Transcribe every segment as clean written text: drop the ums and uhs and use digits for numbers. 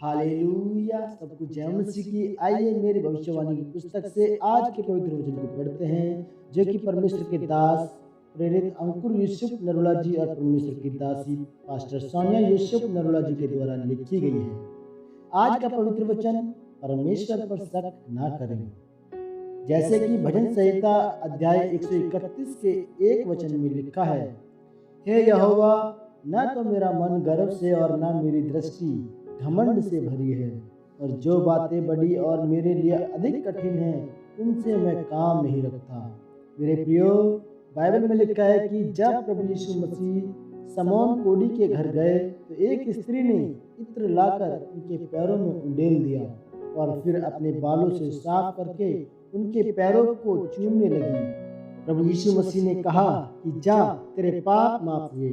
Hallelujah, सब कुछ जय मसीह की। आइए मेरी भविष्यवाणी की पुस्तक से आज के पवित्र वचन को पढ़ते हैं, जो कि परमेश्वर के दास प्रेरित अंकुर यूसुफ नरोला जी और परमेश्वर की दासी पास्टर सोनिया यूसुफ नरोला जी के द्वारा लिखी गई है। आज का पवित्र वचन, परमेश्वर पर शक ना करें। जैसे कि भजन संहिता अध्याय 131 के एक वचन में लिखा है, हे यहोवा, न तो मेरा मन गर्व से और न मेरी दृष्टि घमंड से भरी है, और जो बातें बड़ी और मेरे लिए अधिक कठिन हैं उनसे मैं काम नहीं रखता। मेरे प्रियो, बाइबल में लिखा है कि जब प्रभु यीशु मसीह समौन कोढ़ी के घर गए तो एक स्त्री ने इत्र लाकर उनके पैरों में उंडेल दिया और फिर अपने बालों से साफ करके उनके पैरों को चूमने लगी। प्रभु यीशु मसीह ने कहा कि जा, तेरे पाप माफ हुए,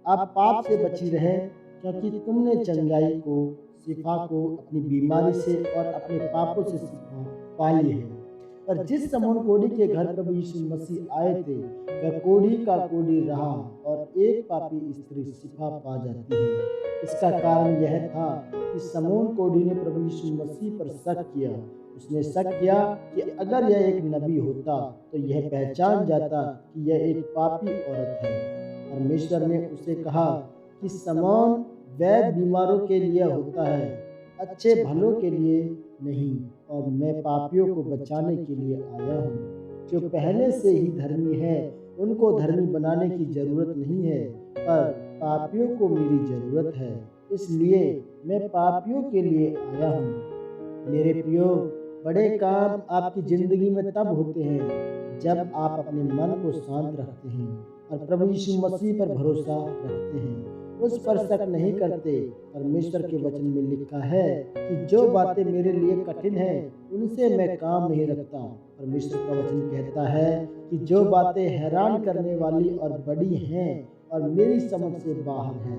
अब पाप से बची रहे, क्योंकि तुमने चंगाई को, शिफा को अपनी बीमारी से और अपने पापों से शिफा पा ली है। पर जिस समौन कोढ़ी के घर प्रभु यीशु मसीह आए थे, वह कोढ़ी का कोढ़ी रहा और एक पापी स्त्री शिफा पा जाती है। इसका कारण यह था कि समौन कोढ़ी ने प्रभु यीशु मसीह पर शक किया। उसने शक किया कि अगर यह एक नबी होता तो यह पहचान जाता कि यह एक पापी औरत है। परमेश्वर ने उसे कहा कि समौन, वैध बीमारों के लिए होता है, अच्छे भलों के लिए नहीं, और मैं पापियों को बचाने के लिए आया हूँ। जो पहले से ही धर्मी है उनको धर्मी बनाने की जरूरत नहीं है, पर पापियों को मेरी जरूरत है, इसलिए मैं पापियों के लिए आया हूँ। मेरे प्रियो, बड़े काम आपकी जिंदगी में तब होते हैं जब आप अपने मन को शांत रखते हैं और प्रभु यीशु मसीह पर भरोसा रखते हैं, उस पर शक नहीं करते। परमेश्वर के वचन में लिखा है कि जो बातें मेरे लिए कठिन हैं उनसे मैं काम नहीं रखता। परमेश्वर का वचन कहता है कि जो बातें हैरान करने वाली और बड़ी हैं और मेरी समझ से बाहर है,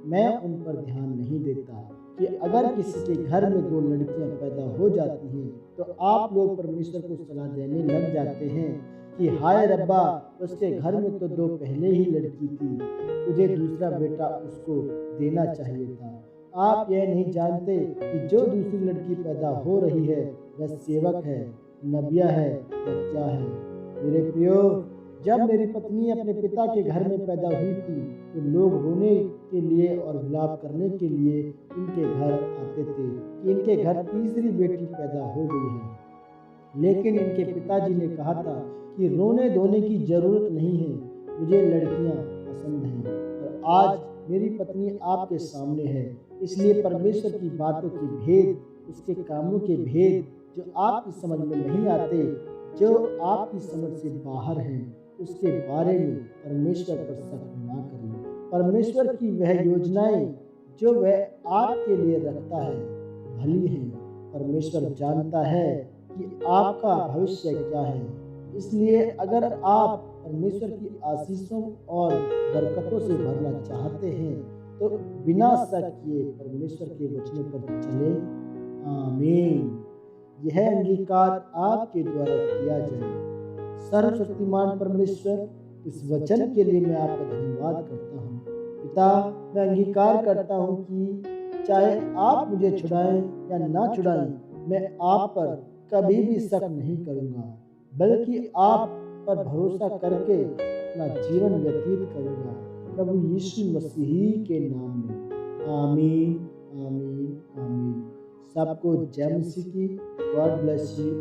मैं उन पर ध्यान नहीं देता। कि अगर किसी के घर में 2 लड़कियां पैदा हो जाती हैं तो आप लोग परमेश्वर को सलाह देने लग जाते हैं कि हाय रब्बा, उसके घर में तो 2 पहले ही लड़की थी, तुझे दूसरा बेटा उसको देना चाहिए था। आप यह नहीं जानते कि जो दूसरी लड़की पैदा हो रही है वह सेवक है, नबिया है या क्या है। मेरे प्रियो, जब मेरी पत्नी अपने पिता के घर में पैदा हुई थी तो लोग रोने के लिए और विलाप करने के लिए इनके घर आते थे कि इनके घर तीसरी बेटी पैदा हो गई है। लेकिन इनके पिताजी ने कहा था कि रोने धोने की जरूरत नहीं है, मुझे लड़कियां पसंद हैं। और आज मेरी पत्नी आपके सामने है, इसलिए परमेश्वर की बातों के भेद, उसके कामों के भेद जो आपकी समझ में नहीं आते, जो आपकी समझ से बाहर हैं, उसके बारे में परमेश्वर पर शक ना करें। परमेश्वर की वह योजनाएं जो वह आपके लिए रखता है भली हैं। परमेश्वर जानता है कि आपका भविष्य क्या है, इसलिए अगर आप परमेश्वर की आशीषों और बरकतों से भरना चाहते हैं तो बिना शक किए परमेश्वर के वचनों पर चले। आमीन। यह अंगीकार आपके द्वारा किया जाए। सर्वशक्तिमान परमेश्वर, इस वचन के लिए मैं आपका धन्यवाद करता हूँ। पिता, मैं अंगीकार करता हूँ कि चाहे आप मुझे छुड़ाएं या ना छुड़ाएं, मैं आप पर कभी भी शक नहीं करूँगा, बल्कि आप पर भरोसा करके अपना जीवन व्यतीत करूँगा, प्रभु यीशु मसीह के नाम में। आमीन, आमीन, आमीन। सबको जय मसीह की। God bless you.